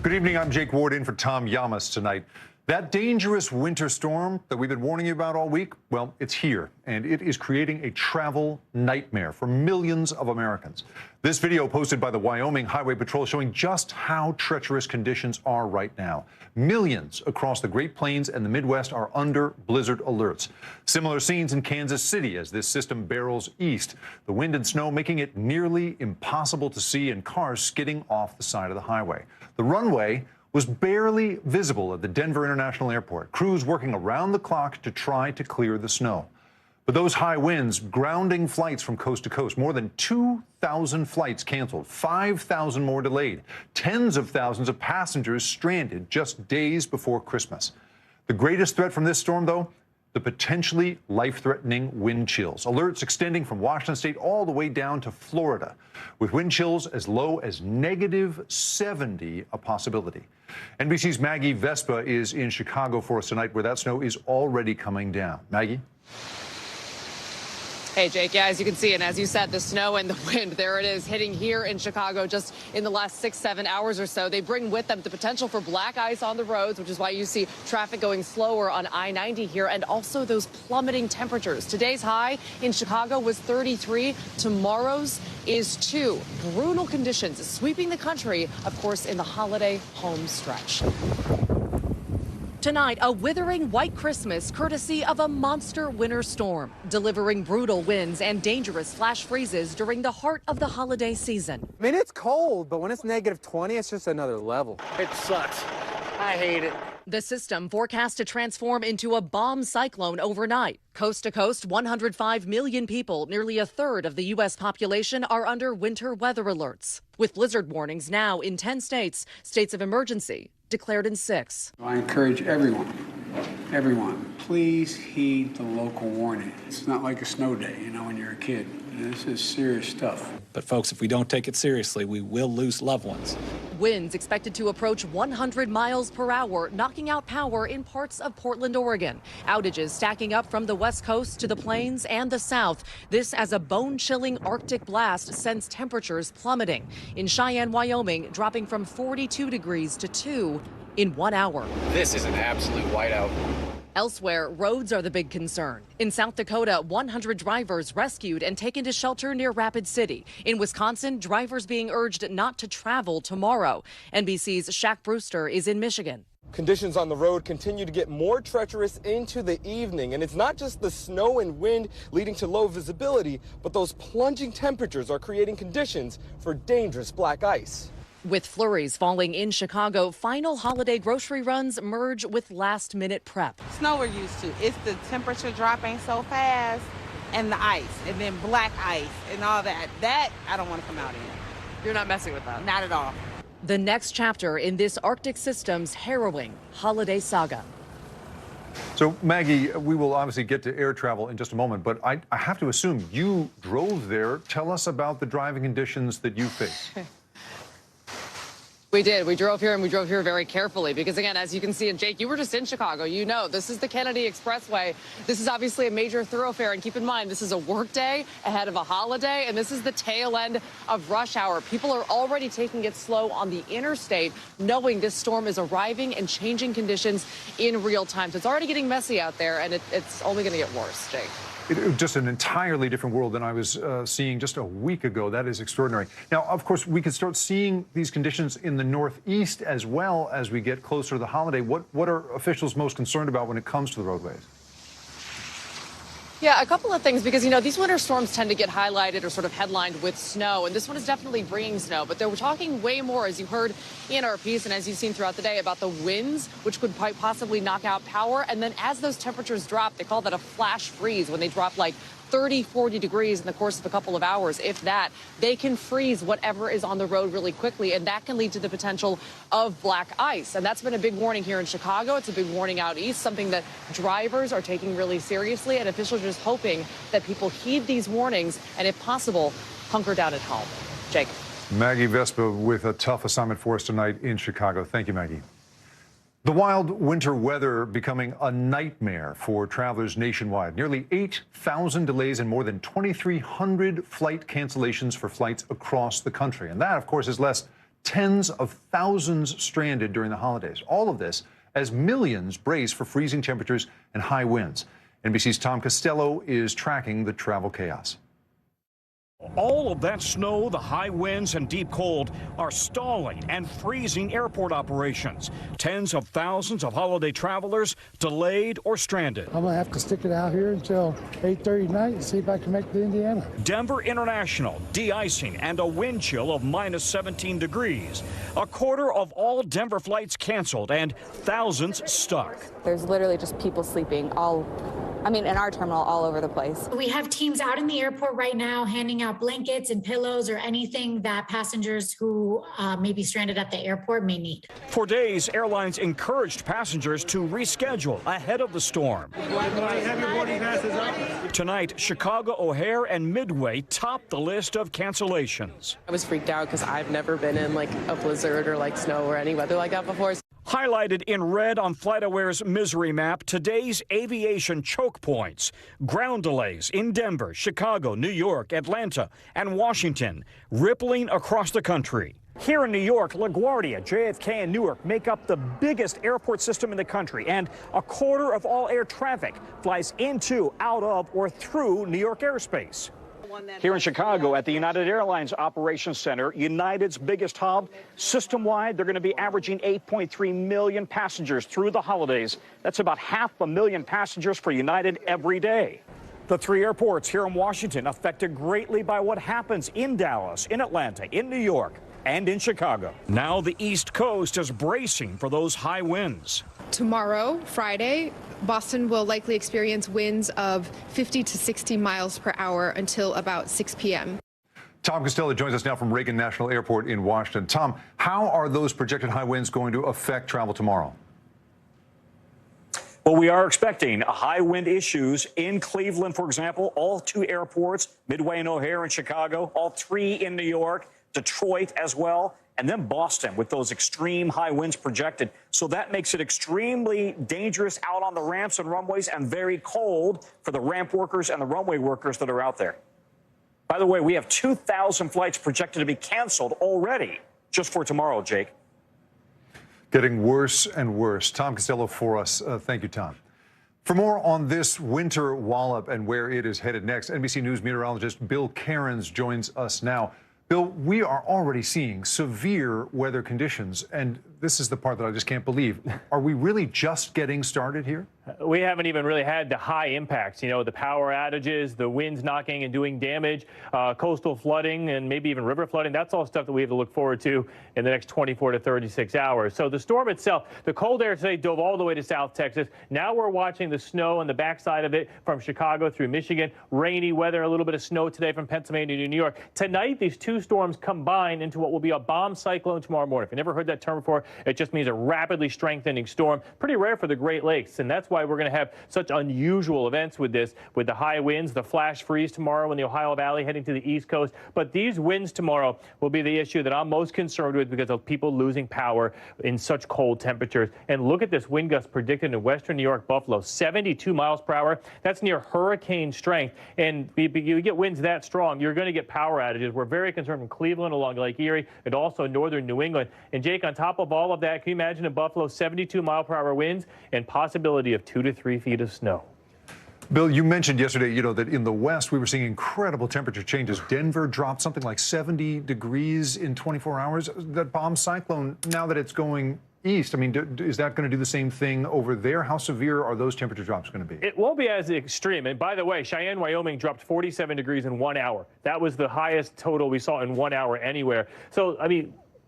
Good evening. I'm Jake Ward in for Tom Llamas tonight. That dangerous winter storm that we've been warning you about all week, well, it's here, and it is creating a travel nightmare for millions of Americans. This video posted by the Wyoming Highway Patrol showing just how treacherous conditions are right now. Millions across the Great Plains and the Midwest are under blizzard alerts. Similar scenes in Kansas City as this system barrels east. The wind and snow making it nearly impossible to see and cars skidding off the side of the highway. The runway was barely visible at the Denver International Airport. Crews working around the clock to try to clear the snow. But those high winds grounding flights from coast to coast. More than 2,000 flights canceled, 5,000 more delayed, tens of thousands of passengers stranded just days before Christmas. The greatest threat from this storm, though, the potentially life-threatening wind chills. Alerts extending from Washington state all the way down to Florida, with wind chills as low as -70 a possibility. NBC's Maggie Vespa is in Chicago for us tonight, where that snow is already coming down. Maggie? Hey, Jake, yeah, as you can see, and as you said, the snow and the wind, there it is, hitting here in Chicago just in the last 6-7 hours or so. They bring with them the potential for black ice on the roads, which is why you see traffic going slower on I-90 here, and also those plummeting temperatures. Today's high in Chicago was 33. Tomorrow's is 2. Brutal conditions sweeping the country, of course, in the holiday home stretch. Tonight, a withering white Christmas courtesy of a monster winter storm, delivering brutal winds and dangerous flash freezes during the heart of the holiday season. I mean, it's cold, but when it's -20, it's just another level. It sucks. I hate it. The system forecast to transform into a bomb cyclone overnight. Coast to coast, 105 million people, nearly a third of the U.S. population, are under winter weather alerts, with blizzard warnings now in 10 states, states of emergency declared in 6. I encourage everyone, please heed the local warning. It's not like a snow day, you know, when you're a kid. This is serious stuff. But folks, if we don't take it seriously, we will lose loved ones. Winds expected to approach 100 miles per hour, knocking out power in parts of Portland, Oregon. Outages stacking up from the west coast to the plains and the south. This as a bone-chilling Arctic blast sends temperatures plummeting. In Cheyenne, Wyoming, dropping from 42 degrees to 2 in 1 hour. This is an absolute whiteout. Elsewhere, roads are the big concern. In South Dakota, 100 drivers rescued and taken to shelter near Rapid City. In Wisconsin, drivers being urged not to travel tomorrow. NBC's Shaq Brewster is in Michigan. Conditions on the road continue to get more treacherous into the evening, and it's not just the snow and wind leading to low visibility, but those plunging temperatures are creating conditions for dangerous black ice. With flurries falling in Chicago, final holiday grocery runs merge with last-minute prep. Snow we're used to. It's the temperature dropping so fast and the ice, and then black ice and all that. That I don't want to come out in. You're not messing with that? Not at all. The next chapter in this Arctic system's harrowing holiday saga. So, Maggie, we will obviously get to air travel in just a moment, but I have to assume you drove there. Tell us about the driving conditions that you face. We did. We drove here, and we drove here very carefully because, again, as you can see, and Jake, you were just in Chicago. You know, this is the Kennedy Expressway. This is obviously a major thoroughfare, and keep in mind, this is a work day ahead of a holiday, and this is the tail end of rush hour. People are already taking it slow on the interstate, knowing this storm is arriving and changing conditions in real time. So it's already getting messy out there, and it's only going to get worse, Jake. Just an entirely different world than I was seeing just a week ago. That is extraordinary. Now, of course, we could start seeing these conditions in the Northeast as well as we get closer to the holiday. What are officials most concerned about when it comes to the roadways? Yeah, a couple of things, because, you know, these winter storms tend to get highlighted or sort of headlined with snow, and this one is definitely bringing snow. But we're talking way more, as you heard in our piece and as you've seen throughout the day, about the winds, which could possibly knock out power. And then as those temperatures drop, they call that a flash freeze, when they drop like 30, 40 degrees in the course of a couple of hours. If that, they can freeze whatever is on the road really quickly, and that can lead to the potential of black ice. And that's been a big warning here in Chicago. It's a big warning out east, something that drivers are taking really seriously, and officials are just hoping that people heed these warnings and, if possible, hunker down at home. Jake. Maggie Vespa with a tough assignment for us tonight in Chicago. Thank you, Maggie. The wild winter weather becoming a nightmare for travelers nationwide. Nearly 8,000 delays and more than 2,300 flight cancellations for flights across the country. And that, of course, is less Tens of thousands stranded during the holidays. All of this as millions brace for freezing temperatures and high winds. NBC's Tom Costello is tracking the travel chaos. All of that snow, the high winds and deep cold are stalling and freezing airport operations. Tens of thousands of holiday travelers delayed or stranded. I'm going to have to stick it out here until 8:30 tonight and see if I can make it to Indiana. Denver International, de-icing and a wind chill of minus 17 degrees. A quarter of all Denver flights canceled and thousands stuck. There's literally just people sleeping in our terminal all over the place. We have teams out in the airport right now handing out blankets and pillows or anything that passengers who may be stranded at the airport may need. For days, airlines encouraged passengers to reschedule ahead of the storm. Tonight, Chicago O'Hare and Midway topped the list of cancellations. I was freaked out because I've never been in like a blizzard or like snow or any weather like that before. Highlighted in red on FlightAware's misery map, today's aviation choke points. Ground delays in Denver, Chicago, New York, Atlanta, and Washington, rippling across the country. Here in New York, LaGuardia, JFK, and Newark make up the biggest airport system in the country, and a quarter of all air traffic flies into, out of, or through New York airspace. Here in Chicago at the United Airlines Operations Center, United's biggest hub, system-wide, they're going to be averaging 8.3 million passengers through the holidays. That's about 500,000 passengers for United every day. The three airports here in Washington affected greatly by what happens in Dallas, in Atlanta, in New York, and in Chicago. Now the East Coast is bracing for those high winds. Tomorrow, Friday, Boston will likely experience winds of 50 to 60 miles per hour until about 6 p.m. Tom Costello joins us now from Reagan National Airport in Washington. Tom, how are those projected high winds going to affect travel tomorrow? Well, we are expecting high wind issues in Cleveland, for example, all two airports, Midway and O'Hare in Chicago, all three in New York, Detroit as well, and then Boston with those extreme high winds projected. So that makes it extremely dangerous out on the ramps and runways and very cold for the ramp workers and the runway workers that are out there. By the way, we have 2,000 flights projected to be canceled already just for tomorrow, Jake. Getting worse and worse. Tom Costello for us. Thank you, Tom. For more on this winter wallop and where it is headed next, NBC News meteorologist Bill Cairns joins us now. Bill, we are already seeing severe weather conditions, and this is the part that I just can't believe. Are we really just getting started here? We haven't even really had the high impacts, the power outages, the winds knocking and doing damage, coastal flooding, and maybe even river flooding. That's all stuff that we have to look forward to in the next 24 to 36 hours. So the storm itself, the cold air today dove all the way to South Texas. Now we're watching the snow on the backside of it from Chicago through Michigan. Rainy weather, a little bit of snow today from Pennsylvania to New York. Tonight, these two storms combine into what will be a bomb cyclone tomorrow morning. If you never heard that term before, it just means a rapidly strengthening storm. Pretty rare for the Great Lakes, and that's why we're going to have such unusual events with this, with the high winds, the flash freeze tomorrow in the Ohio Valley heading to the East Coast. But these winds tomorrow will be the issue that I'm most concerned with because of people losing power in such cold temperatures. And look at this wind gust predicted in western New York, Buffalo, 72 miles per hour. That's near hurricane strength. And you get winds that strong, you're going to get power outages. We're very concerned from Cleveland along Lake Erie and also northern New England. And Jake, on top of all of that, can you imagine in Buffalo, 72 mile per hour winds and possibility of 2 to 3 feet of snow? Bill, you mentioned yesterday, that in the West we were seeing incredible temperature changes. Denver dropped something like 70 degrees in 24 hours. That bomb cyclone, now that it's going east, is that going to do the same thing over there? How severe are those temperature drops going to be? It won't be as extreme. And by the way, Cheyenne, Wyoming dropped 47 degrees in 1 hour. That was the highest total we saw in 1 hour anywhere. So,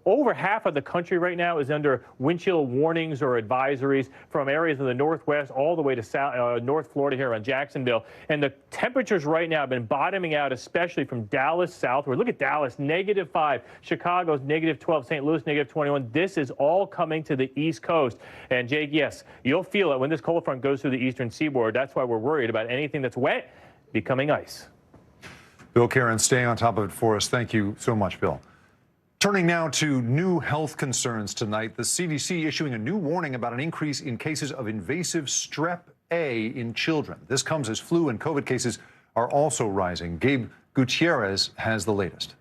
over half of the country right now is under wind chill warnings or advisories from areas of the Northwest all the way to South, North Florida here on Jacksonville. And the temperatures right now have been bottoming out, especially from Dallas southward. Look at Dallas, -5. Chicago's -12. St. Louis, -21. This is all coming to the East Coast. And, Jake, yes, you'll feel it when this cold front goes through the eastern seaboard. That's why we're worried about anything that's wet becoming ice. Bill Cairns staying on top of it for us. Thank you so much, Bill. Turning now to new health concerns tonight, the CDC issuing a new warning about an increase in cases of invasive strep A in children. This comes as flu and COVID cases are also rising. Gabe Gutierrez has the latest.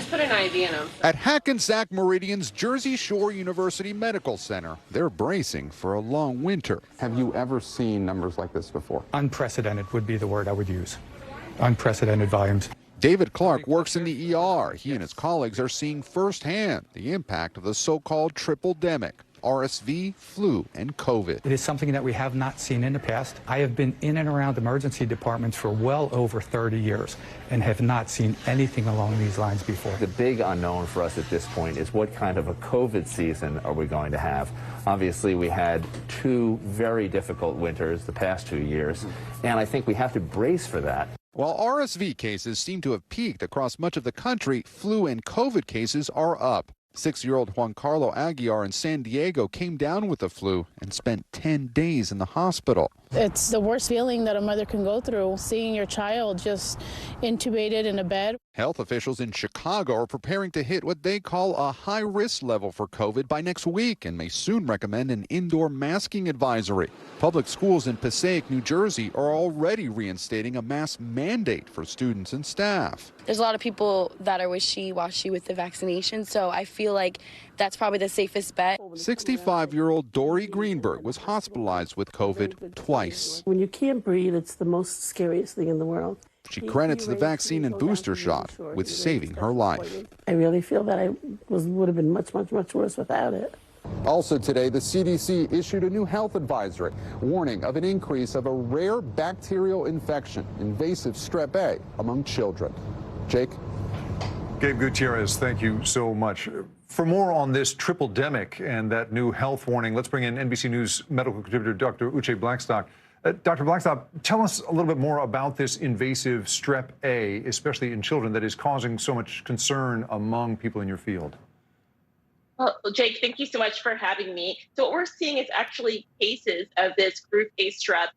Just put an IV in him. At Hackensack Meridian's Jersey Shore University Medical Center, they're bracing for a long winter. Have you ever seen numbers like this before? Unprecedented would be the word I would use. Unprecedented volumes. David Clark works in the ER. He and his colleagues are seeing firsthand the impact of the so-called triple-demic. RSV, flu, and COVID. It is something that we have not seen in the past. I have been in and around emergency departments for well over 30 years and have not seen anything along these lines before. The big unknown for us at this point is what kind of a COVID season are we going to have? Obviously, we had 2 very difficult winters the past 2 years, and I think we have to brace for that. While RSV cases seem to have peaked across much of the country, flu and COVID cases are up. 6-year-old Juan Carlo Aguiar in San Diego came down with the flu and spent 10 days in the hospital. It's the worst feeling that a mother can go through, seeing your child just intubated in a bed. Health officials in Chicago are preparing to hit what they call a high-risk level for COVID by next week and may soon recommend an indoor masking advisory. Public schools in Passaic, New Jersey are already reinstating a mask mandate for students and staff. There's a lot of people that are wishy-washy with the vaccination, so I feel like that's probably the safest bet. 65-year-old Dory Greenberg was hospitalized with COVID twice. When you can't breathe, it's the most scariest thing in the world. She credits the vaccine and booster shot with saving her life. I really feel that I would have been much, much, much worse without it. Also today, the CDC issued a new health advisory warning of an increase of a rare bacterial infection, invasive strep A, among children. Jake? Gabe Gutierrez, thank you so much. For more on this triple-demic and that new health warning, let's bring in NBC News medical contributor Dr. Uche Blackstock. Dr. Blackstock, tell us a little bit more about this invasive strep A, especially in children, that is causing so much concern among people in your field. Well, Jake, thank you so much for having me. So what we're seeing is actually cases of this group A strep.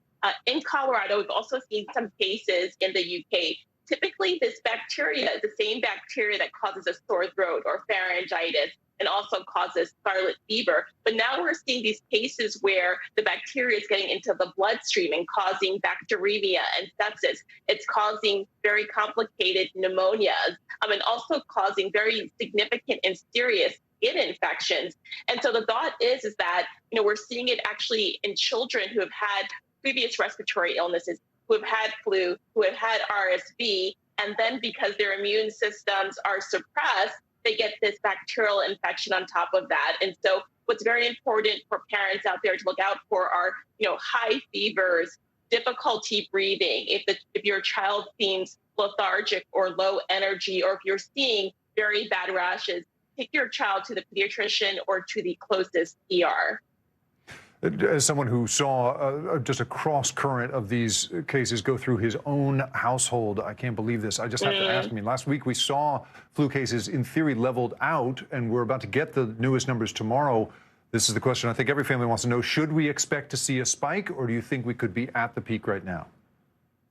In Colorado, we've also seen some cases in the UK. Typically, this bacteria is the same bacteria that causes a sore throat or pharyngitis and also causes scarlet fever. But now we're seeing these cases where the bacteria is getting into the bloodstream and causing bacteremia and sepsis. It's causing very complicated pneumonias and also causing very significant and serious skin infections. And so the thought is that, we're seeing it actually in children who have had previous respiratory illnesses, who have had flu, who have had RSV, and then because their immune systems are suppressed, they get this bacterial infection on top of that. And so what's very important for parents out there to look out for are, high fevers, difficulty breathing, if your child seems lethargic or low energy, or if you're seeing very bad rashes, take your child to the pediatrician or to the closest ER. As someone who saw just a cross current of these cases go through his own household, I can't believe this. I just have to ask. Last week we saw flu cases in theory leveled out, and we're about to get the newest numbers tomorrow. This is the question I think every family wants to know. Should we expect to see a spike, or do you think we could be at the peak right now?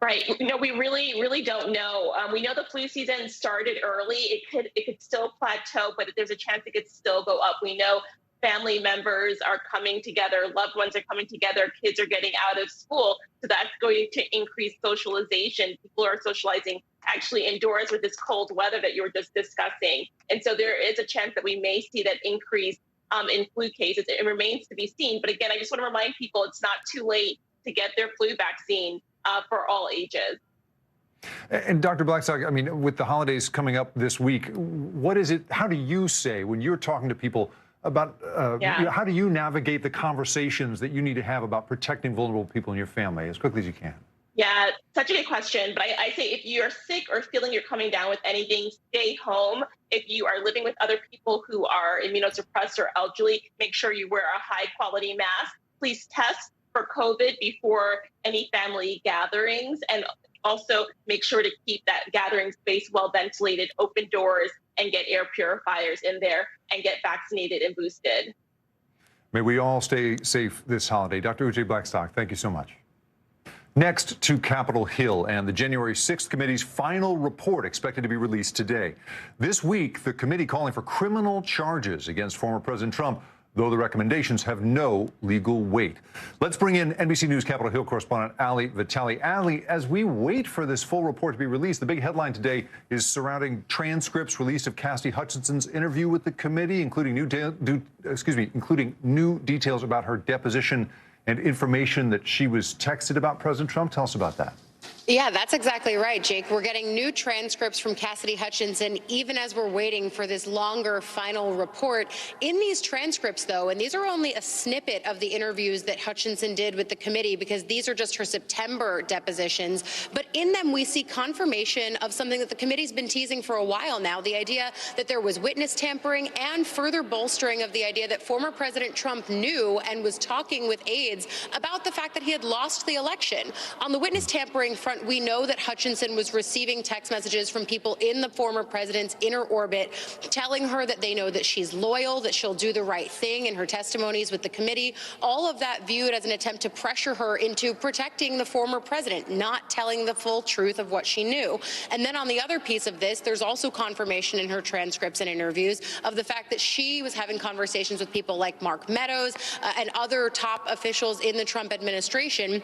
Right. We really don't know. We know the flu season started early. It could still plateau, but there's a chance it could still go up. We know family members are coming together, loved ones are coming together, kids are getting out of school. So that's going to increase socialization. People are socializing actually indoors with this cold weather that you were just discussing. And so there is a chance that we may see that increase in flu cases. It remains to be seen. But again, I just want to remind people it's not too late to get their flu vaccine for all ages. And Dr. Blackstock, with the holidays coming up this week, what is it, how do you say when you're talking to people about how do you navigate the conversations that you need to have about protecting vulnerable people in your family as quickly as you can? Yeah, such a good question. But I say if you're sick or feeling you're coming down with anything, stay home. If you are living with other people who are immunosuppressed or elderly, make sure you wear a high quality mask. Please test for COVID before any family gatherings, and also make sure to keep that gathering space well ventilated, open doors, and get air purifiers in there and get vaccinated and boosted. May we all stay safe this holiday. Dr. Uche Blackstock, thank you so much. Next to Capitol Hill and the January 6th committee's final report expected to be released today. This week, the committee calling for criminal charges against former President Trump though the recommendations have no legal weight. Let's bring in NBC News Capitol Hill correspondent Ali Vitale. Ali, as we wait for this full report to be released, the big headline today is surrounding transcripts released of Cassidy Hutchinson's interview with the committee, including new details about her deposition and information that she was texted about President Trump. Tell us about that. Yeah, that's exactly right, Jake. We're getting new transcripts from Cassidy Hutchinson even as we're waiting for this longer final report. In these transcripts, though, and these are only a snippet of the interviews that Hutchinson did with the committee because these are just her September depositions, but in them we see confirmation of something that the committee's been teasing for a while now, the idea that there was witness tampering and further bolstering of the idea that former President Trump knew and was talking with aides about the fact that he had lost the election. On the witness tampering front, we know that Hutchinson was receiving text messages from people in the former president's inner orbit telling her that they know that she's loyal, that she'll do the right thing in her testimonies with the committee. All of that viewed as an attempt to pressure her into protecting the former president, not telling the full truth of what she knew. And then on the other piece of this, there's also confirmation in her transcripts and interviews of the fact that she was having conversations with people like Mark Meadows and other top officials in the Trump administration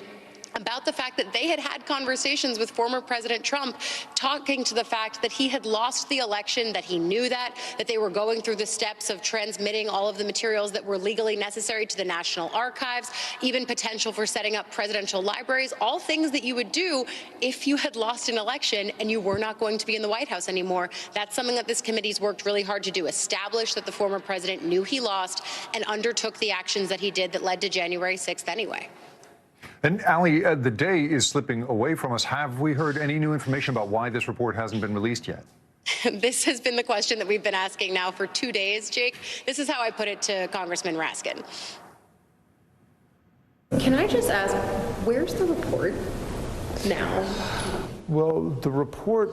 about the fact that they had had conversations with former President Trump talking to the fact that he had lost the election, that he knew that they were going through the steps of transmitting all of the materials that were legally necessary to the National Archives, even potential for setting up presidential libraries, all things that you would do if you had lost an election and you were not going to be in the White House anymore. That's something that this committee's worked really hard to do, establish that the former president knew he lost and undertook the actions that he did that led to January 6th anyway. And Ali, the day is slipping away from us. Have we heard any new information about why this report hasn't been released yet? This has been the question that we've been asking now for 2 days, Jake. This is how I put it to Congressman Raskin. Can I just ask, where's the report now? Well, the report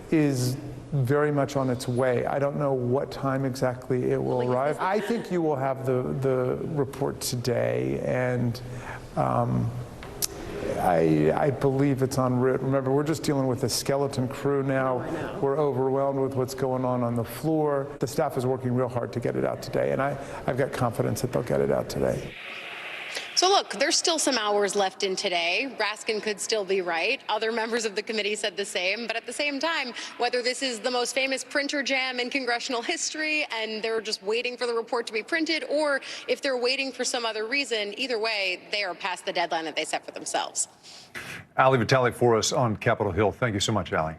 is very much on its way. I don't know what time exactly it will arrive. I think you will have the report today, and I believe it's en route. Remember, we're just dealing with a skeleton crew now. We're overwhelmed with what's going on the floor. The staff is working real hard to get it out today, and I've got confidence that they'll get it out today. So look, there's still some hours left in today. Raskin could still be right. Other members of the committee said the same. But at the same time, whether this is the most famous printer jam in congressional history and they're just waiting for the report to be printed, or if they're waiting for some other reason, either way, they are past the deadline that they set for themselves. Ali Vitale for us on Capitol Hill. Thank you so much, Ali.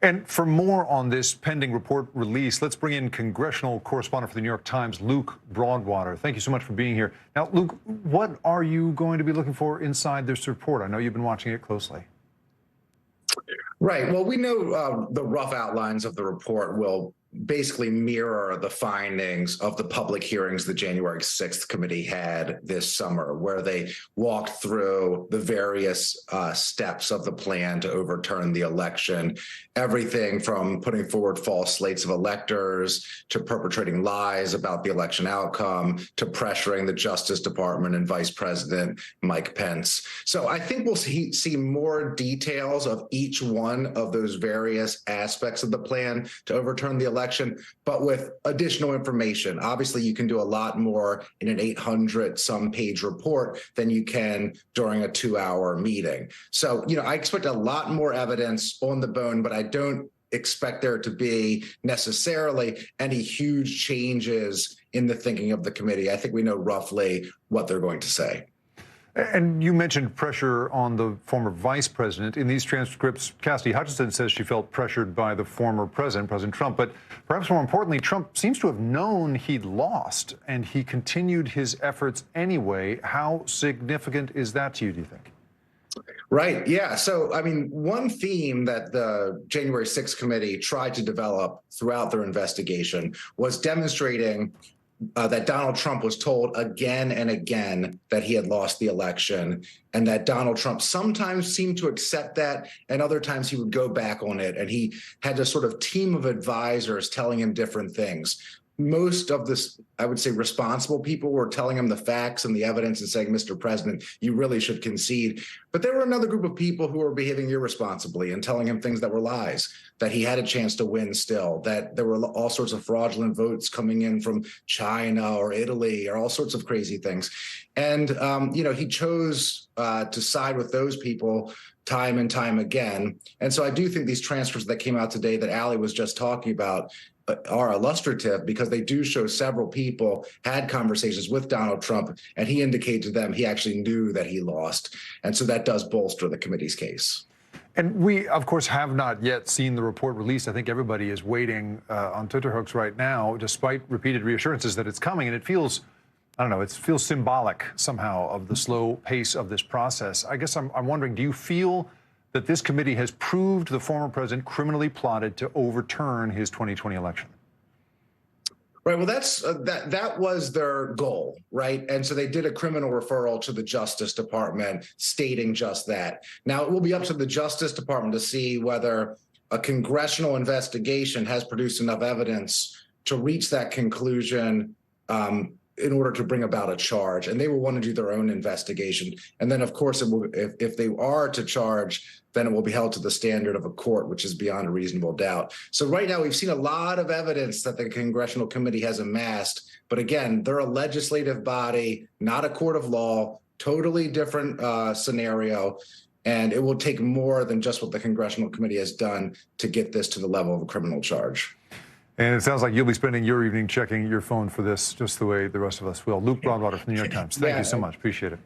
And for more on this pending report release, let's bring in congressional correspondent for the New York Times, Luke Broadwater. Thank you so much for being here. Now, Luke, what are you going to be looking for inside this report? I know you've been watching it closely. Right. Well, we know the rough outlines of the report will basically mirror the findings of the public hearings the January 6th committee had this summer, where they walked through the various steps of the plan to overturn the election, everything from putting forward false slates of electors to perpetrating lies about the election outcome to pressuring the Justice Department and Vice President Mike Pence. So I think we'll see more details of each one of those various aspects of the plan to overturn the election, but with additional information. Obviously, you can do a lot more in an 800-some page report than you can during a 2-hour meeting. So, I expect a lot more evidence on the bone, but I don't expect there to be necessarily any huge changes in the thinking of the committee. I think we know roughly what they're going to say. And you mentioned pressure on the former vice president. In these transcripts, Cassidy Hutchinson says she felt pressured by the former president, President Trump. But perhaps more importantly, Trump seems to have known he'd lost, and he continued his efforts anyway. How significant is that to you, do you think? Right. Yeah. So, I mean, one theme that the January 6th committee tried to develop throughout their investigation was demonstrating that Donald Trump was told again and again that he had lost the election, and that Donald Trump sometimes seemed to accept that, and other times he would go back on it. And he had a sort of team of advisors telling him different things. most of this, I would say, responsible people were telling him the facts and the evidence and saying, Mr. President, you really should concede. But there were another group of people who were behaving irresponsibly and telling him things that were lies, that he had a chance to win still, that there were all sorts of fraudulent votes coming in from China or Italy or all sorts of crazy things. And, he chose to side with those people time and time again. And so I do think these transfers that came out today that Allie was just talking about are illustrative, because they do show several people had conversations with Donald Trump, and he indicated to them he actually knew that he lost. And so that does bolster the committee's case. And we, of course, have not yet seen the report released. I think everybody is waiting on tenterhooks right now, despite repeated reassurances that it's coming. And it feels, I don't know, it feels symbolic somehow of the slow pace of this process. I guess I'm wondering, do you feel that this committee has proved the former president criminally plotted to overturn his 2020 election? Right. Well, that was their goal, right? And so they did a criminal referral to the Justice Department stating just that. Now, it will be up to the Justice Department to see whether a congressional investigation has produced enough evidence to reach that conclusion in order to bring about a charge. And they will want to do their own investigation. And then, of course, if they are to charge, then it will be held to the standard of a court, which is beyond a reasonable doubt. So right now, we've seen a lot of evidence that the Congressional Committee has amassed. But again, they're a legislative body, not a court of law, totally different scenario. And it will take more than just what the Congressional Committee has done to get this to the level of a criminal charge. And it sounds like you'll be spending your evening checking your phone for this, just the way the rest of us will. Luke Broadwater from the New York Times. Thank you so much. Appreciate it.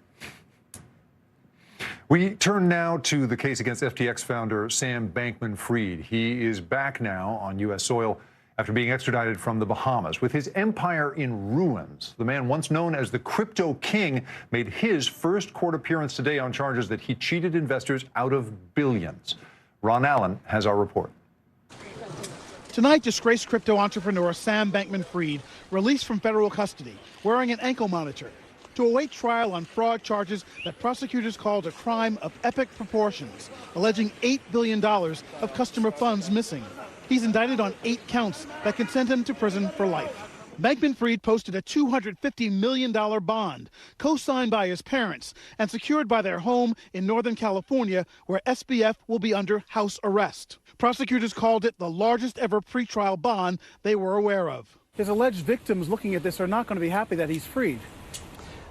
We turn now to the case against FTX founder Sam Bankman-Fried. He is back now on U.S. soil after being extradited from the Bahamas. With his empire in ruins, the man once known as the Crypto King made his first court appearance today on charges that he cheated investors out of billions. Ron Allen has our report. Tonight, disgraced crypto entrepreneur Sam Bankman-Fried released from federal custody, wearing an ankle monitor, to await trial on fraud charges that prosecutors called a crime of epic proportions, alleging $8 billion of customer funds missing. He's indicted on 8 counts that can send him to prison for life. Bankman-Fried posted a $250 million bond, co-signed by his parents and secured by their home in Northern California, where SBF will be under house arrest. Prosecutors called it the largest ever pretrial bond they were aware of. His alleged victims looking at this are not going to be happy that he's freed.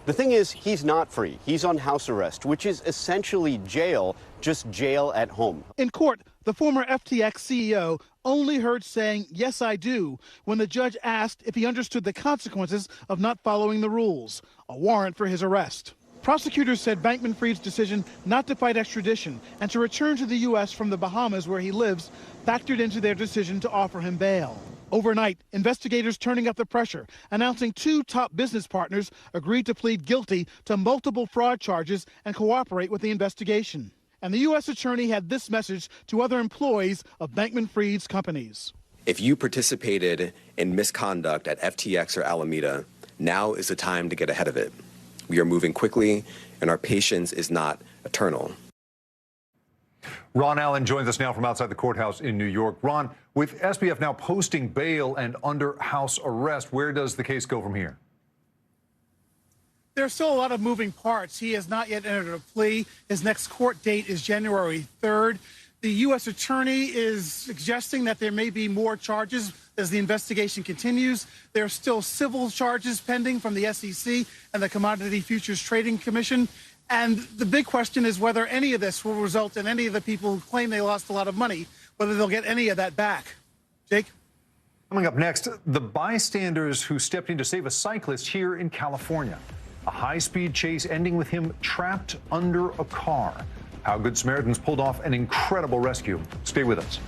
The thing is, he's not free. He's on house arrest, which is essentially jail, just jail at home. In court, the former FTX CEO only heard saying, "Yes, I do," when the judge asked if he understood the consequences of not following the rules, a warrant for his arrest. Prosecutors said Bankman-Fried's decision not to fight extradition and to return to the U.S. from the Bahamas, where he lives, factored into their decision to offer him bail. Overnight, investigators turning up the pressure, announcing 2 top business partners agreed to plead guilty to multiple fraud charges and cooperate with the investigation. And the U.S. attorney had this message to other employees of Bankman-Fried's companies. If you participated in misconduct at FTX or Alameda, now is the time to get ahead of it. We are moving quickly, and our patience is not eternal. Ron Allen joins us now from outside the courthouse in New York. Ron, with SBF now posting bail and under house arrest, where does the case go from here? There's still a lot of moving parts. He has not yet entered a plea. His next court date is January 3rd. The U.S. attorney is suggesting that there may be more charges as the investigation continues. There are still civil charges pending from the SEC and the Commodity Futures Trading Commission. And the big question is whether any of this will result in any of the people who claim they lost a lot of money, whether they'll get any of that back. Jake? Coming up next, the bystanders who stepped in to save a cyclist here in California. A high-speed chase ending with him trapped under a car. How Good Samaritans pulled off an incredible rescue. Stay with us.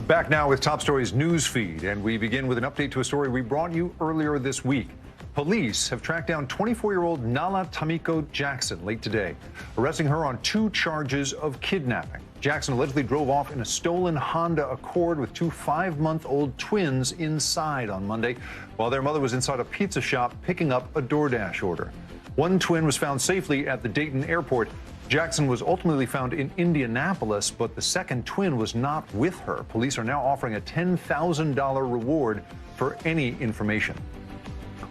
Back now with Top Stories news feed, and we begin with an update to a story we brought you earlier this week. Police have tracked down 24-year-old Nala Tamiko Jackson late today, arresting her on 2 charges of kidnapping. Jackson allegedly drove off in a stolen Honda Accord with two 5-month-old twins inside on Monday, while their mother was inside a pizza shop picking up a DoorDash order. One twin was found safely at the Dayton airport. Jackson was ultimately found in Indianapolis, but the second twin was not with her. Police are now offering a $10,000 reward for any information.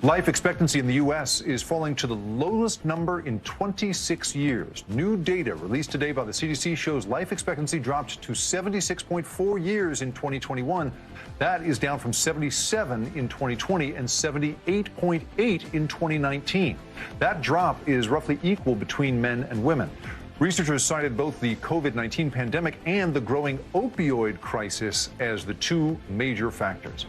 Life expectancy in the U.S. is falling to the lowest number in 26 years. New data released today by the CDC shows life expectancy dropped to 76.4 years in 2021. That is down from 77 in 2020 and 78.8 in 2019. That drop is roughly equal between men and women. Researchers cited both the COVID-19 pandemic and the growing opioid crisis as the two major factors.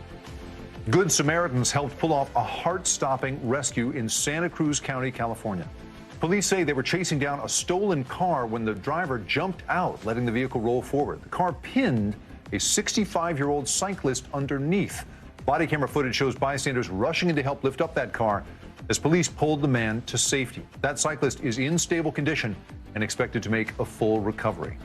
Good Samaritans helped pull off a heart-stopping rescue in Santa Cruz County, California. Police say they were chasing down a stolen car when the driver jumped out, letting the vehicle roll forward. The car pinned a 65-year-old cyclist underneath. Body camera footage shows bystanders rushing in to help lift up that car as police pulled the man to safety. That cyclist is in stable condition and expected to make a full recovery.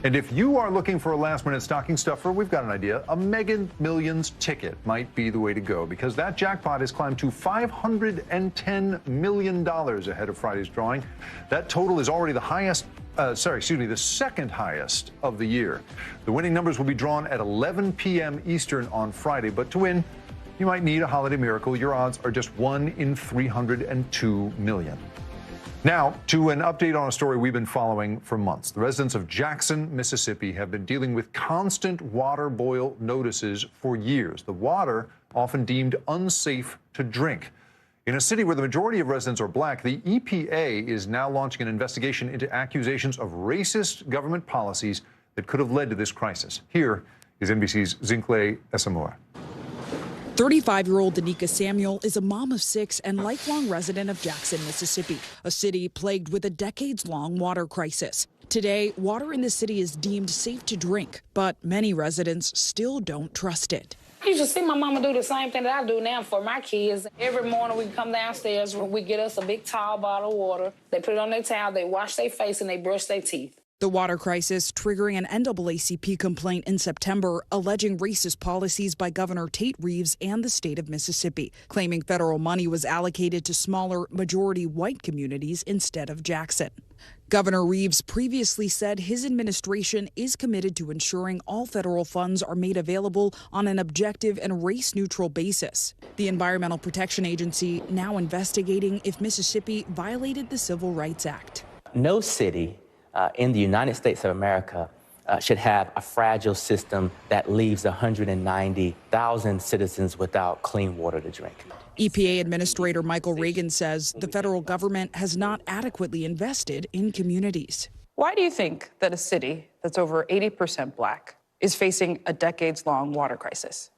And if you are looking for a last-minute stocking stuffer, we've got an idea. A Mega Millions ticket might be the way to go because that jackpot has climbed to $510 million ahead of Friday's drawing. That total is already the second highest of the year. The winning numbers will be drawn at 11 p.m. Eastern on Friday, but to win, you might need a holiday miracle. Your odds are just 1 in 302 million. Now, to an update on a story we've been following for months. The residents of Jackson, Mississippi have been dealing with constant water boil notices for years. The water often deemed unsafe to drink. In a city where the majority of residents are black, the EPA is now launching an investigation into accusations of racist government policies that could have led to this crisis. Here is NBC's Zincle Esamua. 35-year-old Danica Samuel is a mom of 6 and lifelong resident of Jackson, Mississippi, a city plagued with a decades-long water crisis. Today, water in the city is deemed safe to drink, but many residents still don't trust it. You should see my mama do the same thing that I do now for my kids. Every morning we come downstairs, we get us a big tall bottle of water. They put it on their towel, they wash their face, and they brush their teeth. The water crisis triggering an NAACP complaint in September alleging racist policies by Governor Tate Reeves and the state of Mississippi, claiming federal money was allocated to smaller majority white communities instead of Jackson. Governor Reeves previously said his administration is committed to ensuring all federal funds are made available on an objective and race-neutral basis. The Environmental Protection Agency now investigating if Mississippi violated the Civil Rights Act. No city in the United States of America should have a fragile system that leaves 190,000 citizens without clean water to drink. EPA Administrator Michael Reagan says the federal government has not adequately invested in communities. Why do you think that a city that's over 80% black is facing a decades-long water crisis?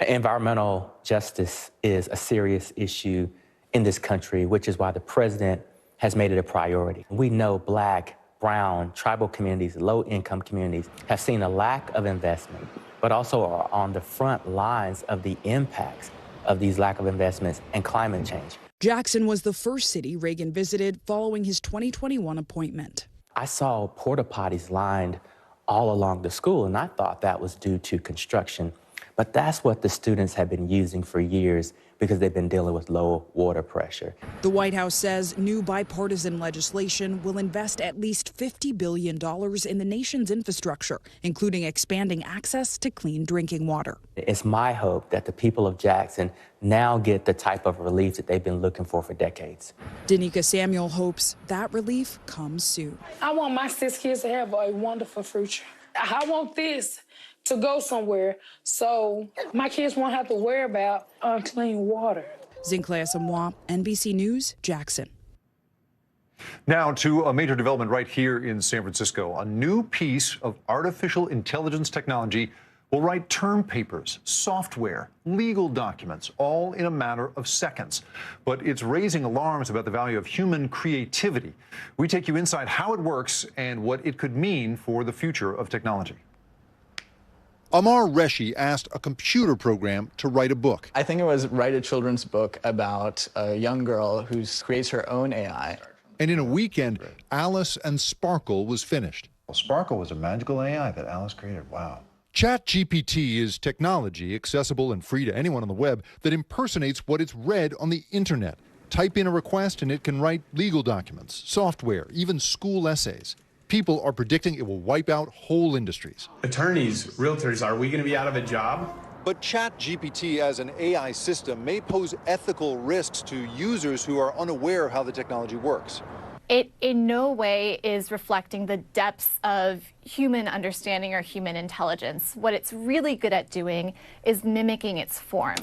Environmental justice is a serious issue in this country, which is why the president has made it a priority. We know black, brown, tribal communities, low-income communities have seen a lack of investment, but also are on the front lines of the impacts of these lack of investments and climate change. Jackson was the first city Reagan visited following his 2021 appointment. I saw porta potties lined all along the school, and I thought that was due to construction. But that's what the students have been using for years because they've been dealing with low water pressure. The White House says new bipartisan legislation will invest at least $50 billion in the nation's infrastructure, including expanding access to clean drinking water. It's my hope that the people of Jackson now get the type of relief that they've been looking for decades. Danica Samuel hopes that relief comes soon. I want my 6 kids to have a wonderful future. I want this to go somewhere so my kids won't have to worry about unclean water. Zincle Esamua, NBC News, Jackson. Now to a major development right here in San Francisco. A new piece of artificial intelligence technology will write term papers, software, legal documents, all in a matter of seconds. But it's raising alarms about the value of human creativity. We take you inside how it works and what it could mean for the future of technology. Amar Reshi asked a computer program to write a book. I think it was write a children's book about a young girl who creates her own AI. And in a weekend, Alice and Sparkle was finished. Well, Sparkle was a magical AI that Alice created. Wow. ChatGPT is technology accessible and free to anyone on the web that impersonates what it's read on the internet. Type in a request and it can write legal documents, software, even school essays. People are predicting it will wipe out whole industries. Attorneys, realtors, are we going to be out of a job? But ChatGPT as an AI system may pose ethical risks to users who are unaware of how the technology works. It in no way is reflecting the depths of human understanding or human intelligence. What it's really good at doing is mimicking its form.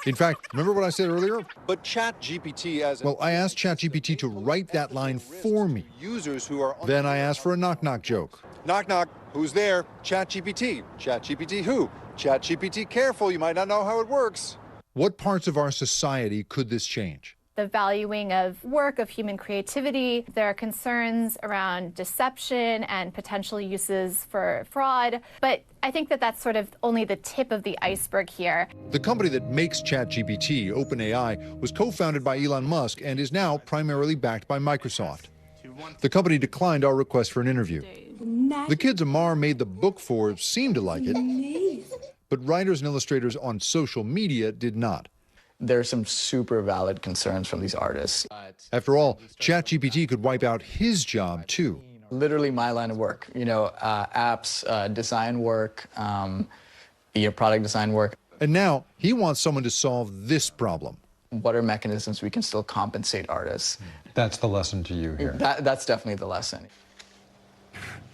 In fact, remember what I said earlier? But ChatGPT as Well, I asked ChatGPT to write that line for me. users who are Then I asked for a knock-knock joke. knock knock, who's there? ChatGPT. ChatGPT who? ChatGPT careful, you might not know how it works. What parts of our society could this change? The valuing of work, of human creativity. There are concerns around deception and potential uses for fraud. But I think that that's sort of only the tip of the iceberg here. The company that makes ChatGPT, OpenAI, was co-founded by Elon Musk and is now primarily backed by Microsoft. The company declined our request for an interview. The kids Amar made the book for seemed to like it, but writers and illustrators on social media did not. There are some super valid concerns from these artists. After all, ChatGPT could wipe out his job, too. Literally my line of work, apps, design work, product design work. And now he wants someone to solve this problem. What are mechanisms we can still compensate artists? That's the lesson to you here. That's definitely the lesson.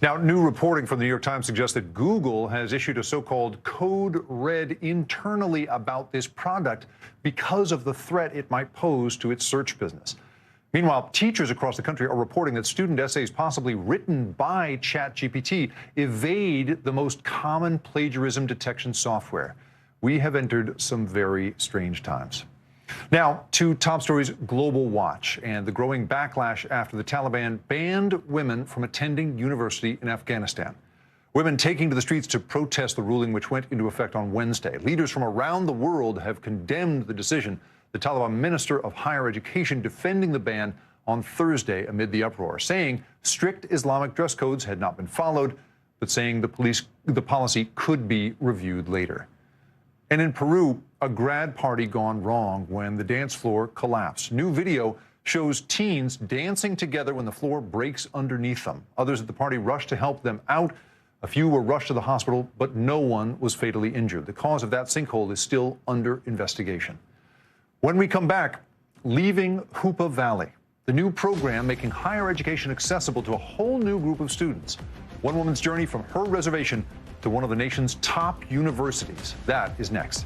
Now, new reporting from the New York Times suggests that Google has issued a so-called code red internally about this product because of the threat it might pose to its search business. Meanwhile, teachers across the country are reporting that student essays possibly written by ChatGPT evade the most common plagiarism detection software. We have entered some very strange times. Now, to top stories, global watch and the growing backlash after the Taliban banned women from attending university in Afghanistan. Women taking to the streets to protest the ruling, which went into effect on Wednesday. Leaders from around the world have condemned the decision. The Taliban minister of higher education defending the ban on Thursday amid the uproar, saying strict Islamic dress codes had not been followed, but saying the policy could be reviewed later. And in Peru, a grad party gone wrong when the dance floor collapsed. New video shows teens dancing together when the floor breaks underneath them. Others at the party rushed to help them out. A few were rushed to the hospital, but no one was fatally injured. The cause of that sinkhole is still under investigation. When we come back, leaving Hoopa Valley, the new program making higher education accessible to a whole new group of students. One woman's journey from her reservation to one of the nation's top universities. That is next.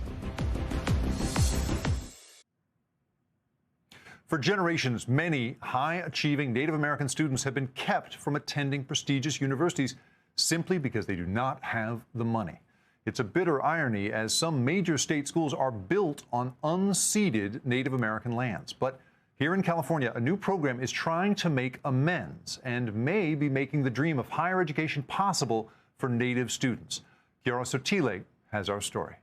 For generations, many high-achieving Native American students have been kept from attending prestigious universities simply because they do not have the money. It's a bitter irony, as some major state schools are built on unceded Native American lands. But here in California, a new program is trying to make amends and may be making the dream of higher education possible for Native students. Kiara Sotile has our story.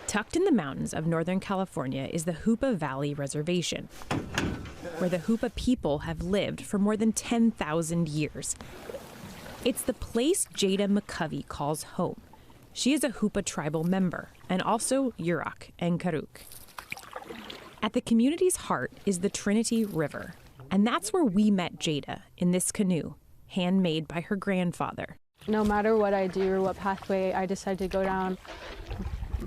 Tucked in the mountains of Northern California is the Hoopa Valley Reservation, where the Hoopa people have lived for more than 10,000 years. It's the place Jada McCovey calls home. She is a Hoopa tribal member and also Yurok and Karuk. At the community's heart is the Trinity River, and that's where we met Jada, in this canoe, handmade by her grandfather. No matter what I do or what pathway I decide to go down,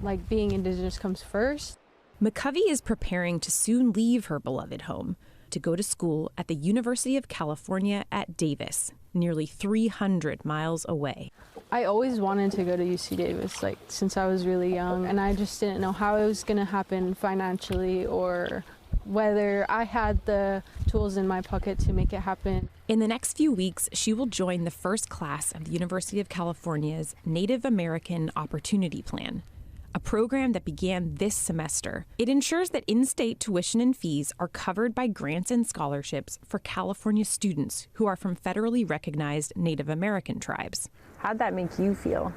like being Indigenous comes first. McCovey is preparing to soon leave her beloved home to go to school at the University of California at Davis, nearly 300 miles away. I always wanted to go to UC Davis, since I was really young, and I just didn't know how it was going to happen financially or whether I had the tools in my pocket to make it happen. In the next few weeks, she will join the first class of the University of California's Native American Opportunity Plan, a program that began this semester. It ensures that in-state tuition and fees are covered by grants and scholarships for California students who are from federally recognized Native American tribes. How'd that make you feel?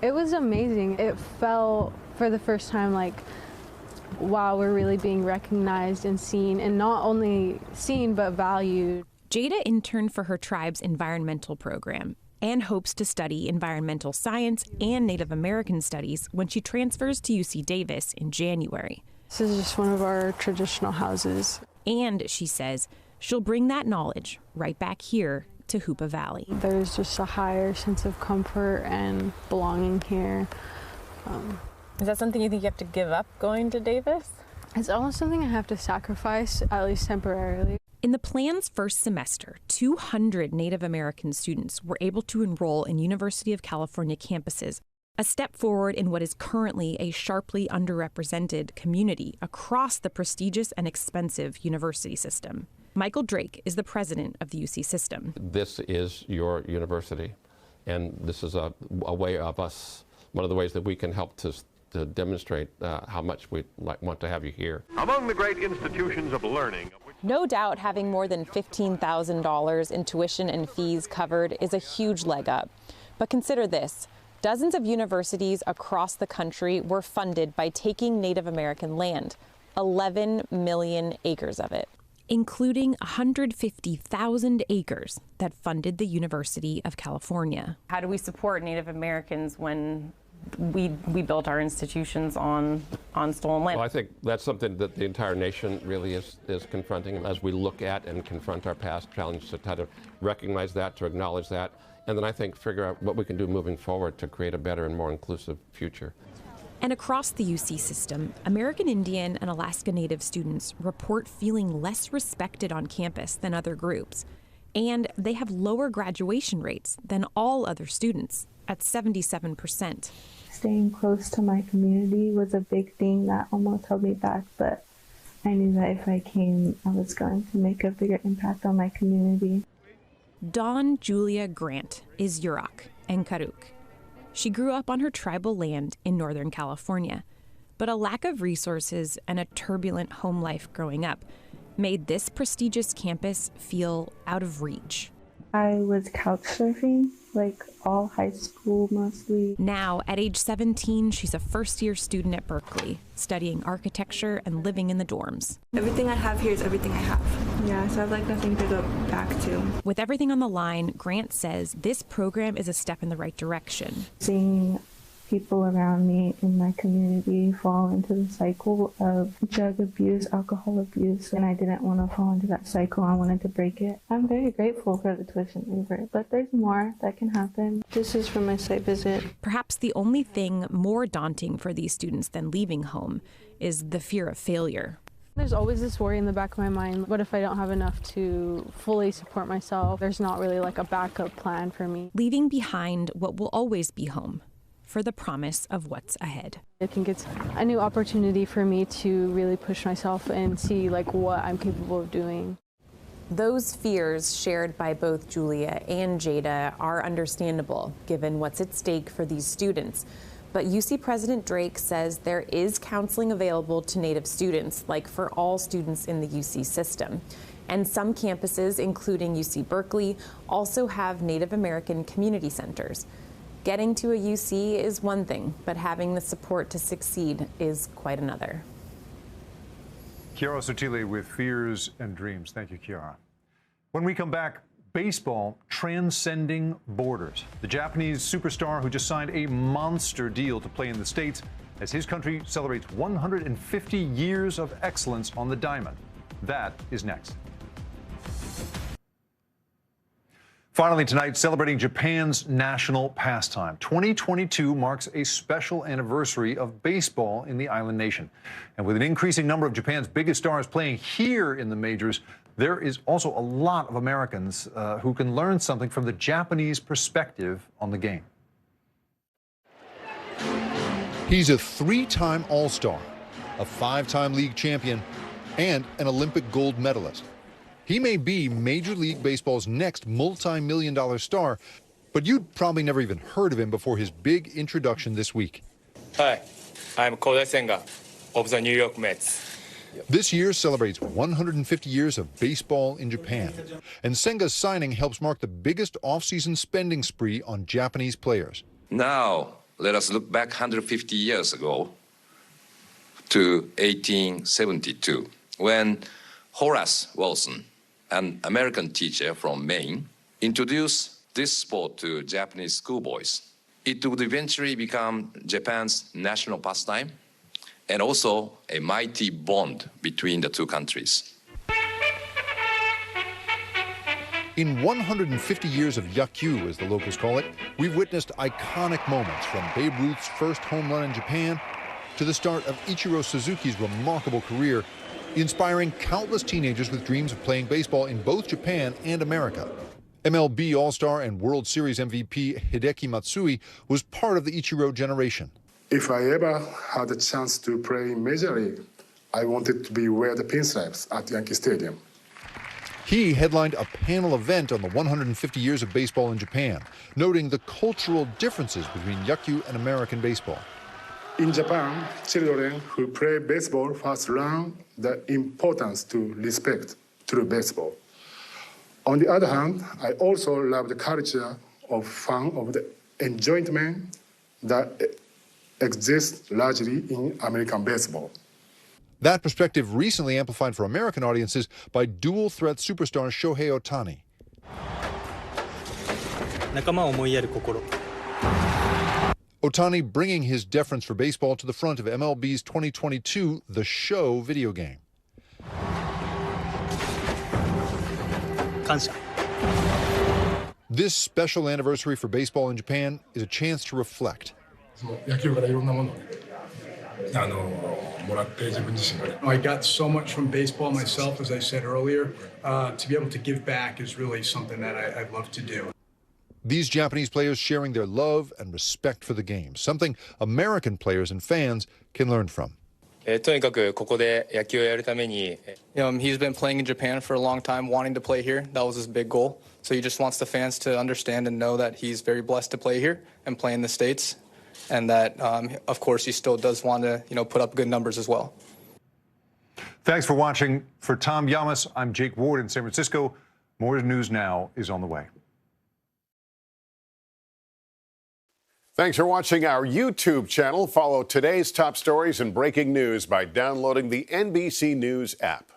It was amazing. It felt for the first time like, wow, we're really being recognized and seen, and not only seen, but valued. Jada interned for her tribe's environmental program and hopes to study environmental science and Native American studies when she transfers to UC Davis in January. This is just one of our traditional houses. And she says she'll bring that knowledge right back here to Hoopa Valley. There's just a higher sense of comfort and belonging here. Is that something you think you have to give up going to Davis? It's almost something I have to sacrifice, at least temporarily. In the plan's first semester, 200 Native American students were able to enroll in University of California campuses, a step forward in what is currently a sharply underrepresented community across the prestigious and expensive university system. Michael Drake is the president of the UC system. This is your university, and this is a way of us, one of the ways that we can help to demonstrate how much we want to have you here. Among the great institutions of learning. No doubt having more than $15,000 in tuition and fees covered is a huge leg up. But consider this. Dozens of universities across the country were funded by taking Native American land, 11 million acres of it, including 150,000 acres that funded the University of California. How do we support Native Americans when we built our institutions on stolen land? Well, I think that's something that the entire nation really is confronting as we look at and confront our past challenges, to try to recognize that, to acknowledge that, and then I think figure out what we can do moving forward to create a better and more inclusive future. And across the UC system, American Indian and Alaska Native students report feeling less respected on campus than other groups. And they have lower graduation rates than all other students, at 77%. Staying close to my community was a big thing that almost held me back, but I knew that if I came, I was going to make a bigger impact on my community. Dawn Julia Grant is Yurok and Karuk. She grew up on her tribal land in Northern California, but a lack of resources and a turbulent home life growing up made this prestigious campus feel out of reach. I was couch surfing, like all high school mostly. Now, at age 17, she's a first-year student at Berkeley, studying architecture and living in the dorms. Everything I have here is everything I have. Yeah, so I have like nothing to go back to. With everything on the line, Grant says this program is a step in the right direction. Seeing people around me in my community fall into the cycle of drug abuse, alcohol abuse, and I didn't want to fall into that cycle. I wanted to break it. I'm very grateful for the tuition waiver, but there's more that can happen. This is from my site visit. Perhaps the only thing more daunting for these students than leaving home is the fear of failure. There's always this worry in the back of my mind. What if I don't have enough to fully support myself? There's not really like a backup plan for me. Leaving behind what will always be home, for the promise of what's ahead. I think it's a new opportunity for me to really push myself and see like what I'm capable of doing. Those fears shared by both Julia and Jada are understandable given what's at stake for these students. But UC President Drake says there is counseling available to Native students, like for all students in the UC system. And some campuses, including UC Berkeley, also have Native American community centers. Getting to a UC is one thing, but having the support to succeed is quite another. Chiara Sotile with Fears and Dreams. Thank you, Chiara. When we come back, baseball transcending borders. The Japanese superstar who just signed a monster deal to play in the States as his country celebrates 150 years of excellence on the diamond. That is next. Finally tonight, celebrating Japan's national pastime. 2022 marks a special anniversary of baseball in the island nation. And with an increasing number of Japan's biggest stars playing here in the majors, there is also a lot of Americans who can learn something from the Japanese perspective on the game. He's a three-time All-Star, a five-time league champion, and an Olympic gold medalist. He may be Major League Baseball's next multi-million-dollar star, but you'd probably never even heard of him before his big introduction this week. Hi, I'm Kodai Senga of the New York Mets. This year celebrates 150 years of baseball in Japan, and Senga's signing helps mark the biggest off-season spending spree on Japanese players. Now, let us look back 150 years ago to 1872, when Horace Wilson an American teacher from Maine, introduced this sport to Japanese schoolboys. It would eventually become Japan's national pastime and also a mighty bond between the two countries. In 150 years of Yakkyu, as the locals call it, we've witnessed iconic moments from Babe Ruth's first home run in Japan to the start of Ichiro Suzuki's remarkable career, inspiring countless teenagers with dreams of playing baseball in both Japan and America. MLB All-Star and World Series MVP Hideki Matsui was part of the Ichiro generation. If I ever had a chance to play Major League, I wanted to be wear the pinstripes at Yankee Stadium. He headlined a panel event on the 150 years of baseball in Japan, noting the cultural differences between Yakkyu and American baseball. In Japan, children who play baseball first learn the importance to respect true baseball. On the other hand, I also love the culture of fun, of the enjoyment that exists largely in American baseball. That perspective recently amplified for American audiences by dual-threat superstar Shohei Ohtani. Ohtani bringing his deference for baseball to the front of MLB's 2022 The Show video game. This special anniversary for baseball in Japan is a chance to reflect. I got so much from baseball myself, as I said earlier. To be able to give back is really something that I love to do. These Japanese players sharing their love and respect for the game, something American players and fans can learn from. He's been playing in Japan for a long time, wanting to play here. That was his big goal. So he just wants the fans to understand and know that he's very blessed to play here and play in the States. And that, of course, he still does want to, put up good numbers as well. Thanks for watching. For Tom Llamas, I'm Jake Ward in San Francisco. More News Now is on the way. Thanks for watching our YouTube channel. Follow today's top stories and breaking news by downloading the NBC News app.